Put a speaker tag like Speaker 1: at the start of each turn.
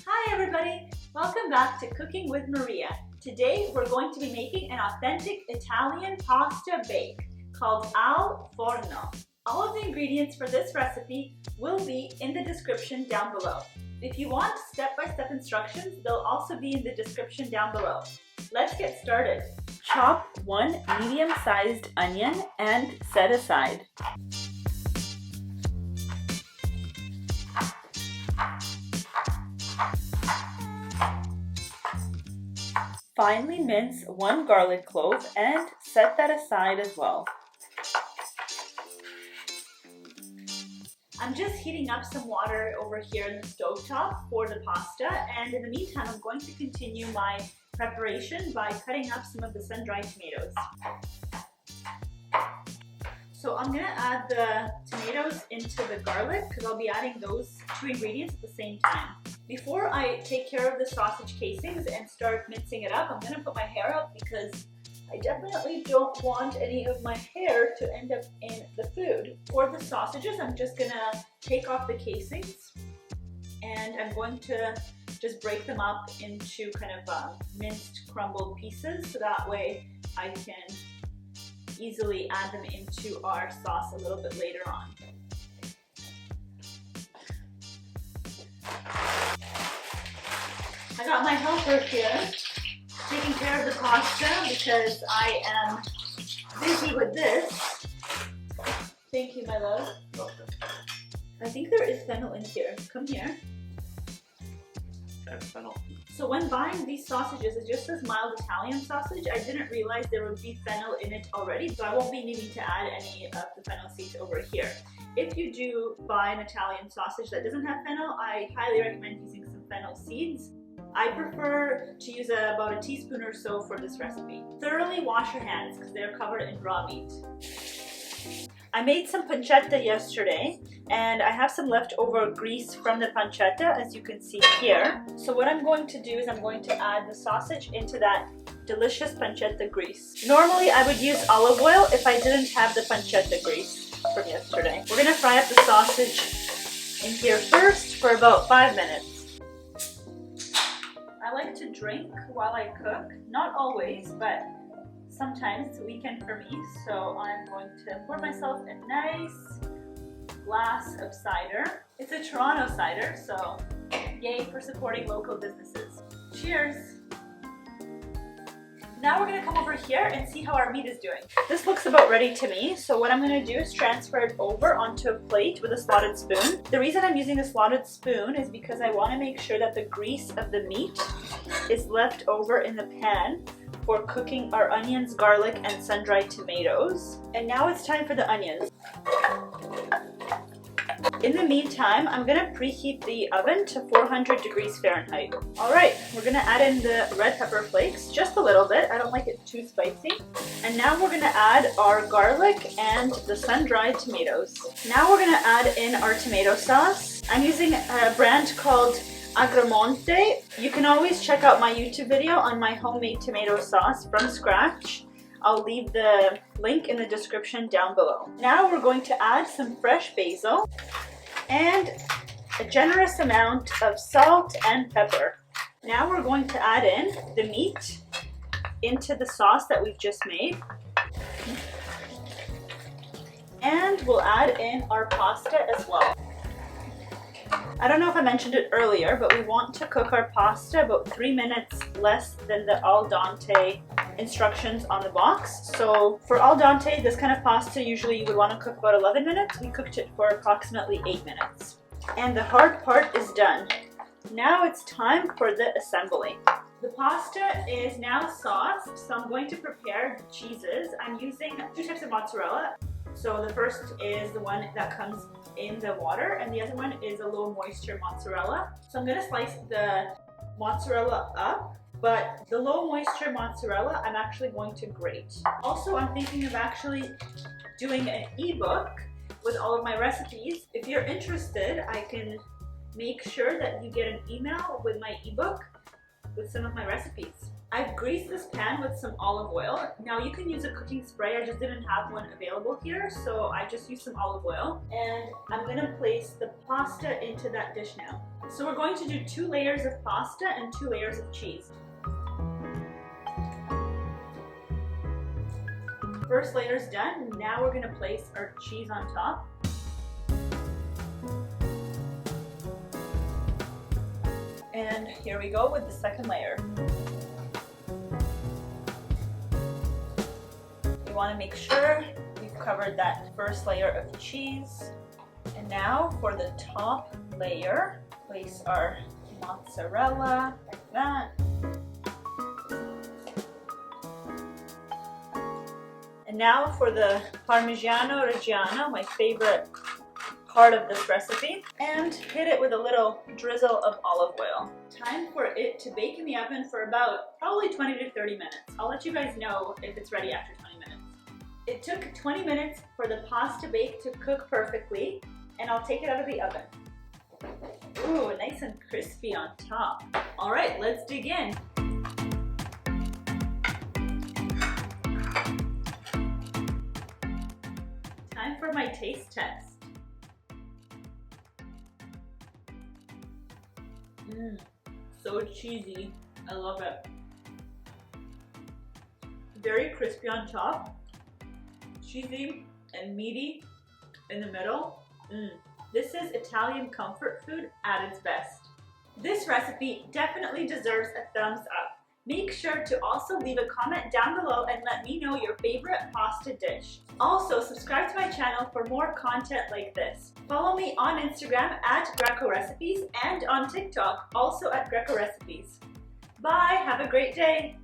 Speaker 1: Hi everybody! Welcome back to Cooking with Maria. Today we're going to be making an authentic Italian pasta bake called al forno. All of the ingredients for this recipe will be in the description down below. If you want step-by-step instructions, they'll also be in the description down below. Let's get started. Chop one medium-sized onion and set aside. Finely mince one garlic clove and set that aside as well. I'm just heating up some water over here in the stovetop for the pasta, and in the meantime I'm going to continue my preparation by cutting up some of the sun-dried tomatoes. So I'm going to add the tomatoes into the garlic because I'll be adding those two ingredients at the same time. Before I take care of the sausage casings and start mincing it up, I'm going to put my hair up because I definitely don't want any of my hair to end up in the food. For the sausages, I'm just going to take off the casings and I'm going to just break them up into kind of minced crumbled pieces so that way I can easily add them into our sauce a little bit later on. I got my helper here taking care of the pasta because I am busy with this. Thank you, my love. I think there is fennel in here. Come here.
Speaker 2: That's fennel.
Speaker 1: So when buying these sausages, it just says mild Italian sausage. I didn't realize there would be fennel in it already, so I won't be needing to add any of the fennel seeds over here. If you do buy an Italian sausage that doesn't have fennel, I highly recommend using some fennel seeds. I prefer to use about a teaspoon or so for this recipe. Thoroughly wash your hands because they're covered in raw meat. I made some pancetta yesterday and I have some leftover grease from the pancetta, as you can see here. So what I'm going to do is I'm going to add the sausage into that delicious pancetta grease. Normally I would use olive oil if I didn't have the pancetta grease from yesterday. We're going to fry up the sausage in here first for about 5 minutes. I like to drink while I cook, not always, but sometimes it's a weekend for me, so I'm going to pour myself a nice glass of cider. It's a Toronto cider, so yay for supporting local businesses. Cheers! Now we're going to come over here and see how our meat is doing. This looks about ready to me, so what I'm going to do is transfer it over onto a plate with a slotted spoon. The reason I'm using a slotted spoon is because I want to make sure that the grease of the meat is left over in the pan for cooking our onions, garlic, and sun-dried tomatoes. And now it's time for the onions. In the meantime, I'm going to preheat the oven to 400 degrees Fahrenheit. Alright, we're going to add in the red pepper flakes, just a little bit. I don't like it too spicy. And now we're going to add our garlic and the sun-dried tomatoes. Now we're going to add in our tomato sauce. I'm using a brand called Agramonte. You can always check out my YouTube video on my homemade tomato sauce from scratch. I'll leave the link in the description down below. Now we're going to add some fresh basil and a generous amount of salt and pepper. Now we're going to add in the meat into the sauce that we've just made. And we'll add in our pasta as well. I don't know if I mentioned it earlier, but we want to cook our pasta about 3 minutes less than the al dente instructions on the box. So for al dente, this kind of pasta, usually you would want to cook about 11 minutes. We cooked it for approximately 8 minutes. And the hard part is done. Now it's time for the assembly. The pasta is now sauced, so I'm going to prepare the cheeses. I'm using 2 types of mozzarella. So the first is the one that comes in the water, and the other one is a low moisture mozzarella. So I'm going to slice the mozzarella up, but the low moisture mozzarella I'm actually going to grate. Also, I'm thinking of actually doing an ebook with all of my recipes. If you're interested, I can make sure that you get an email with my ebook with some of my recipes. I've greased this pan with some olive oil. Now you can use a cooking spray, I just didn't have one available here, so I just used some olive oil. And I'm gonna place the pasta into that dish now. So we're going to do 2 layers of pasta and 2 layers of cheese. First layer's done, now we're gonna place our cheese on top. And here we go with the second layer. We want to make sure we've covered that first layer of cheese. And now for the top layer, place our mozzarella like that. And now for the Parmigiano Reggiano, my favorite part of this recipe, and hit it with a little drizzle of olive oil. Time for it to bake in the oven for about probably 20 to 30 minutes. I'll let you guys know if it's ready after 20 minutes. It took 20 minutes for the pasta bake to cook perfectly, and I'll take it out of the oven. Ooh, nice and crispy on top. All right, let's dig in. Time for my taste test. So cheesy. I love it. Very crispy on top, cheesy and meaty in the middle. This is Italian comfort food at its best. This recipe definitely deserves a thumbs up. Make sure to also leave a comment down below and let me know your favorite pasta dish. Also, subscribe to my channel for more content like this. Follow me on Instagram at Greco Recipes and on TikTok, also at Greco Recipes. Bye, have a great day.